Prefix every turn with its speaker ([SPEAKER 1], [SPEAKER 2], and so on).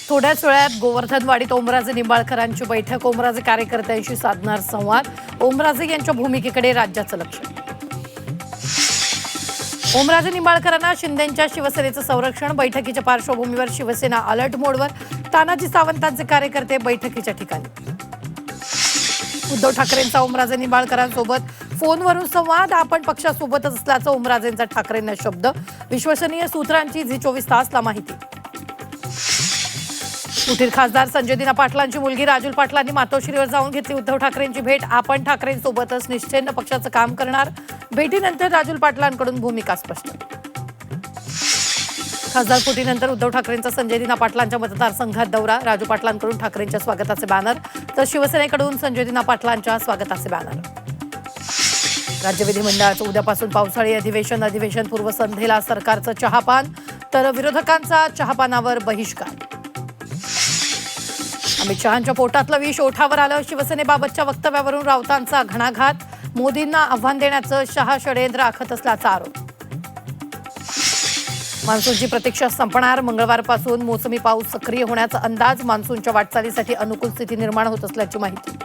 [SPEAKER 1] थोड्याच वेळात गोवर्धनवाडीत ओमराजे निंबाळकरांची बैठक. ओमराजे कार्यकर्त्यांशी साधणार संवाद. ओमराजे यांच्या भूमिकेकडे राज्याचं लक्ष. ओमराजे निंबाळकरांना शिंदेंच्या शिवसेनेचं संरक्षण. बैठकीच्या पार्श्वभूमीवर शिवसेना अलर्ट मोडवर. तानाजी सावंतांचे कार्यकर्ते बैठकीच्या ठिकाणी. उद्धव ठाकरेंचा ओमराजे निंबाळकरांसोबत फोनवरून संवाद. आपण पक्षासोबतच असल्याचं ओमराजेंचा ठाकरेंना शब्द. विश्वसनीय सूत्रांची झी24 तासला माहिती. फुटीर खासदार संजय दिना पाटलांची मुलगी राजुल पाटलांनी मातोश्रीवर जाऊन घेतली उद्धव ठाकरेंची भेट. आपण ठाकरेंसोबतच निश्चयेनं पक्षाचं काम करणार. भेटीनंतर राजुल पाटलांकडून भूमिका स्पष्ट. खासदार फुटीनंतर उद्धव ठाकरेंचा संजय दिना पाटलांच्या मतदारसंघात दौरा. राजू पाटलांकडून ठाकरेंच्या स्वागताचे बॅनर तर शिवसेनेकडून संजय दिना पाटलांच्या स्वागताचे बॅनर. राज्य विधिमंडळाचं उद्यापासून पावसाळी अधिवेशन. अधिवेशन पूर्वसंध्येला सरकारचं चहापान तर विरोधकांचा चहापानावर बहिष्कार. अमित शहांच्या पोटातलं विष ओठावर आलं. शिवसेनेबाबतच्या वक्तव्यावरून राऊतांचा घणाघात. मोदींना आव्हान देण्याचं शहा षड्यंत्र आखत असल्याचा आरोप. मान्सूनची प्रतीक्षा संपणार. मंगळवारपासून मोसमी पाऊस सक्रिय होण्याचा अंदाज. मान्सूनच्या वाटचालीसाठी अनुकूल स्थिती निर्माण होत असल्याची माहिती.